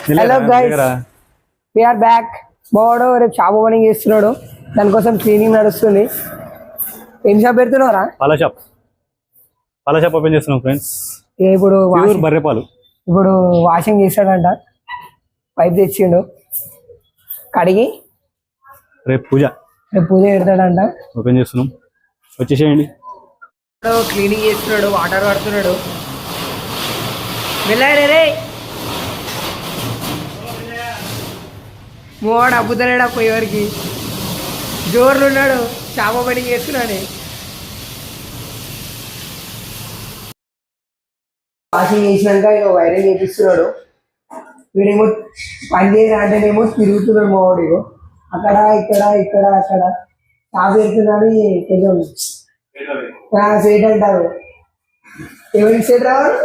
Hello guys, we're back. బావాడు రేపు shop opening చేస్తున్నాడు, దానికోసం క్లీనింగ్ నడుస్తుంది. ఏం షాప్ పెడుతున్నారా? పాల షాప్ ఓపెన్ చేస్తున్నాం ఫ్రెండ్స్. ఇప్పుడు బర్రెపాలు ఇప్పుడు వాషింగ్ చేస్తాడంట, పైప్ తెచ్చిండు, కడిగి రేపు పూజ పెడతాడంట. ఓపెన్ చేస్తున్నాం, వచ్చేసేయండి. క్లీనింగ్ చేస్తున్నాడు, వాటర్ పడుతున్నాడు. వెళ్ళాడే రే మూవాడు అబ్బుతలేడా పోయేవారికి, జోర్లు ఉన్నాడు, షాప్ ఓపెనింగ్ చేస్తున్నాడు. వాషింగ్ చేసినాక ఇక వైరింగ్ చేపిస్తున్నాడు. వీడేమో పని చేయడం అంటేనేమో తిరుగుతున్నాడు మావాడు. అక్కడ ఇక్కడ ఇక్కడ అక్కడ షాప్ పెడుతున్నాడు. కొంచెం సేట్ అంటారు, ఎవరికి సేట్ రావాలి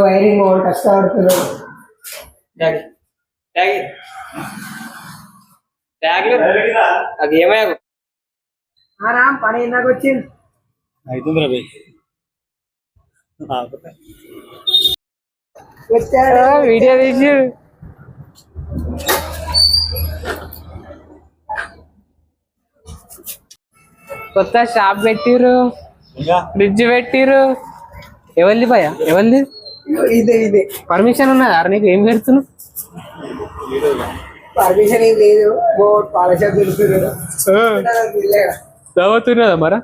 వైరింగ్ మావాడు కష్టపడుతున్నాడు. పని నాకు వచ్చింది వచ్చాడు, వీడియో తీసి కొత్త షాప్ పెట్టిర్రు, ఫ్రిడ్జ్ పెట్టిర్రు. ఎవరిది భయ, ఎవరిది? ఇదే పర్మిషన్ ఉన్నదా నీకు? ఏం పెడుతున్నావు? పర్మిషన్ ఏం లేదు, పాల షాప్ పెడుతున్నాడు. చదువుతున్నదా మరి?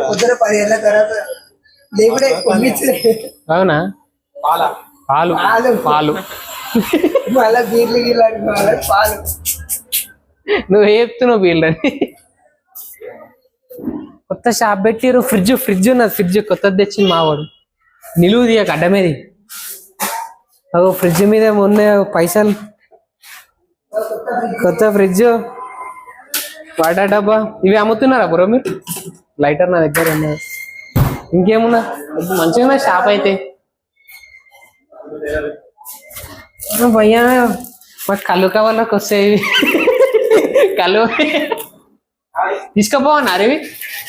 పొద్దున 10 ఏళ్ళ తర్వాత దేవుడే అవునా? పాలు పాలు మళ్ళా బీర్లు గిర్లు పాలు. నువ్వు చెప్తున్నావు బీర్లని. కొత్త షాప్ పెట్టిరు, ఫ్రిడ్జ్ ఉన్నది, ఫ్రిడ్జ్ కొత్తది తెచ్చింది మావాడు. నిలువు తీయక అడ్డమేది. అగో ఫ్రిడ్జ్ మీద ఉన్న పైసలు. కొత్త ఫ్రిడ్జ్, వాటర్ డబ్బా, ఇవి అమ్ముతున్నారా బ్రో మీరు? లైటర్ నా దగ్గర ఉన్నది. ఇంకేమున్నా మంచిగా షాప్ అయితే. భయ్యా మాకు కళ్ళు కావాలకు వస్తాయి, కళ్ళు తీసుకుపోవన్నారు. ఇవి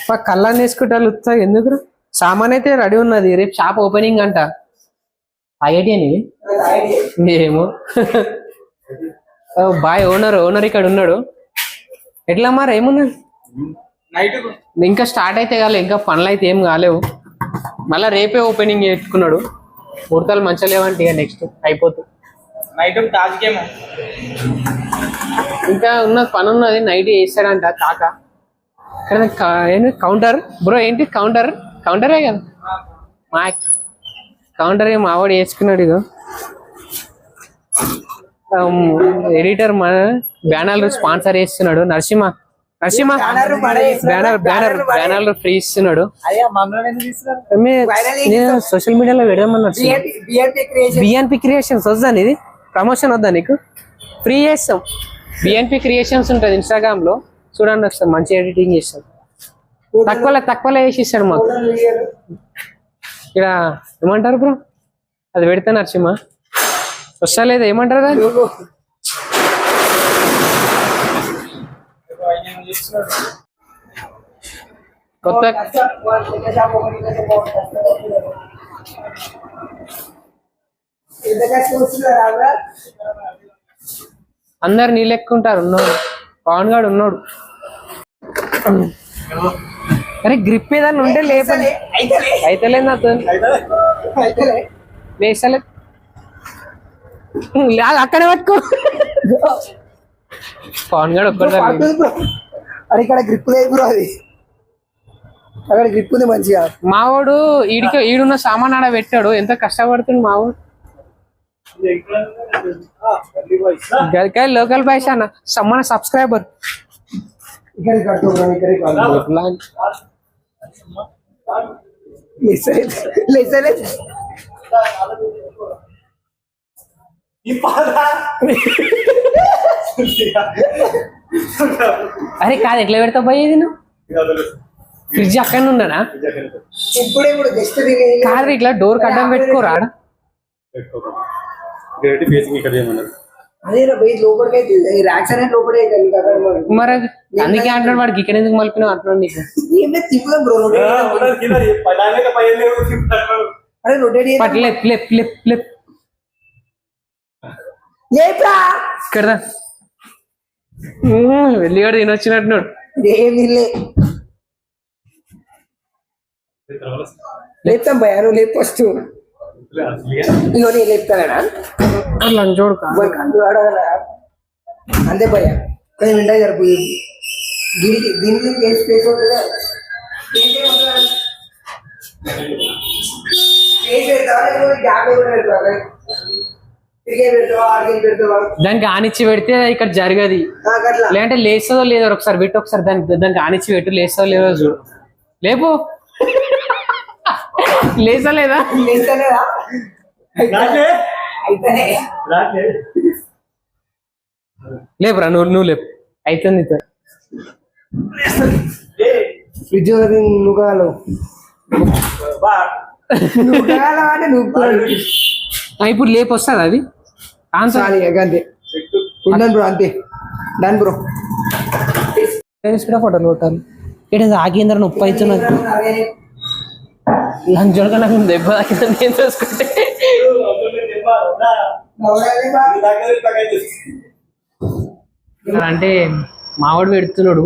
మాకు కళ్ళని వేసుకుంటారు వస్తాయి. ఎందుకు? సామాన్ అయితే రెడీ ఉన్నది, రేపు షాప్ ఓపెనింగ్ అంట. ఐఐటి అని ఏమో. బాయ్ ఓనర్ ఇక్కడ ఉన్నాడు. ఎట్లా మరి ఏమున్నది? ఇంకా స్టార్ట్ అయితే కాలే, ఇంకా పనులు అయితే ఏం కాలేవు. మళ్ళీ రేపే ఓపెనింగ్ చేసుకున్నాడు. ముహూర్తాలు మంచిగా లేవంటే ఇక నెక్స్ట్ అయిపోతుంది. ఇంకా ఉన్న పని ఉన్నది, నైట్ చేస్తాడంట కాక. ఏంటి కౌంటర్ బ్రో? ఏంటి కౌంటరే కదా మా కౌంటర్. మావాడు వేసుకున్నాడు. ఇక ఎడిటర్ మన బ్యానర్లు స్పాన్సర్ చేస్తున్నాడు. నరసింహ బ్యానర్లు ఫ్రీ ఇస్తున్నాడు. నేను సోషల్ మీడియాలో పెడదామన్నారు. బిఎన్పి క్రియేషన్స్ వద్దా? ఇది ప్రమోషన్ వద్దా నీకు? ఫ్రీ చేస్తాం. బిఎన్పి క్రియేషన్స్ ఉంటుంది ఇన్స్టాగ్రామ్ లో, చూడండి ఒకసారి. మంచి ఎడిటింగ్ చేస్తాం, తక్కువలో వేసి ఇస్తాడు మాకు. ఇక్కడ ఏమంటారు బ్రో? అది పెడితే నరసింహ వస్తా లేదా? ఏమంటారు కదా? కొత్త అందరు నీ లెక్క ఉంటారు. ఉన్నాడు పవన్ గాడు ఉన్నాడు. అరే గ్రిప్ ఏదన్నా ఉంటే లేపని అయితలేదు నాతో. వేసలే అక్కడే పట్టుకో. పవన్ గాడు ఒక్కడే. అరే ఇక్కడ గ్రిప్ లేదు, అది అక్కడ గ్రిప్ ఉంది మంచిగా. మావాడు ఈడున్న సామాన్ ఆడ పెట్టాడు. ఎంత కష్టపడుతుంది మావాడు. లోకల్ బాయ్స్ అన్న, మన సబ్స్క్రైబర్. అరే కాదు, ఎట్లా పెడతావు పోయేది నువ్వు? ఫ్రిడ్జ్ అక్కడ ఉండనా? కాదు ఇట్లా డోర్ కడ్డం పెట్టుకోరా? మరి అందుకే అంటాడు వాడికి ఇక్కడ ఎందుకు మలిపినావు అంటున్నాడు నీకు. అరే రొటేట్ పట్ లెఫ్ట్ లెఫ్ట్ లెఫ్ట్ లెఫ్ట్ లేపా ఇక్కడ వెళ్ళిగాడు తినొచ్చినట్టున్నాడు. ఏం తినలే లేపుతాం భయ నువ్వు లేపు ఫస్ట్ ఇగో నేను లేపుతానా లంచోడు కాదు. అంతే భయ కొంచెం వింటా జరుపు దీనికి దీనికి స్పేస్ ఉంటుంది దానికి ఆనిచ్చి పెడితే ఇక్కడ జరగది. లేదంటే లేస్తుందో లేదో ఒకసారి పెట్టు, ఒకసారి దానికి ఆనిచ్చి పెట్టు, లేస్తుందో లేదో చూడు. లేపు లేసా లేదా లేపురా నువ్వు లేపు అవుతుంది. ఫ్రిడ్జ్ నువ్వు కావాలి నువ్వు కావాలంటే నువ్వు ఇప్పుడు లేపు వస్తుంది అది ఆన్సర్. అంతే ఉన్నాను బ్రో అంతే డన్ బ్రో కూడా ఫోటోలు కొట్టాలి. ఇక్కడ ఆగేంద్ర నొప్పి అవుతున్నది. లంచోడు నాకు దెబ్బ తాకిందని ఏం చూసుకుంటే అంటే మావాడు పెడుతున్నాడు.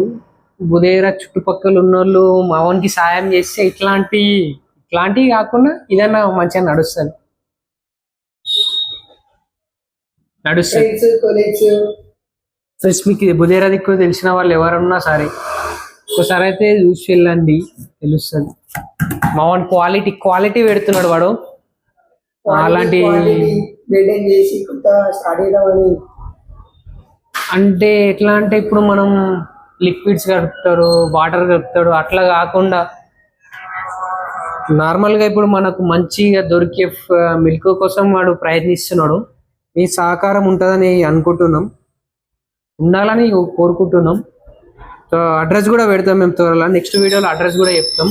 బుధేరా చుట్టుపక్కల ఉన్నోళ్ళు మావానికి సాయం చేస్తే ఇట్లాంటివి కాకుండా ఇదన్నా మంచిగా నడుస్తుంది. ఫ్రెండ్స్ మీకు బుధేరా దిక్కు తెలిసిన వాళ్ళు ఎవరన్నా సరే ఒకసారి అయితే చూసి వెళ్ళండి, తెలుస్తుంది. మావాన్ క్వాలిటీ పెడుతున్నాడు వాడు. అలాంటి అంటే ఎట్లా అంటే ఇప్పుడు మనం లిక్విడ్స్ కలుపుతారు, వాటర్ కలుపుతాడు, అట్లా కాకుండా నార్మల్గా ఇప్పుడు మనకు మంచిగా దొరికే మిల్క్ కోసం వాడు ప్రయత్నిస్తున్నాడు. మీ సహకారం ఉంటుందని అనుకుంటున్నాం, ఉండాలని కోరుకుంటున్నాం. సో అడ్రస్ కూడా పెడతాం మేము త్వరలో, నెక్స్ట్ వీడియోలో అడ్రస్ కూడా చెప్తాం.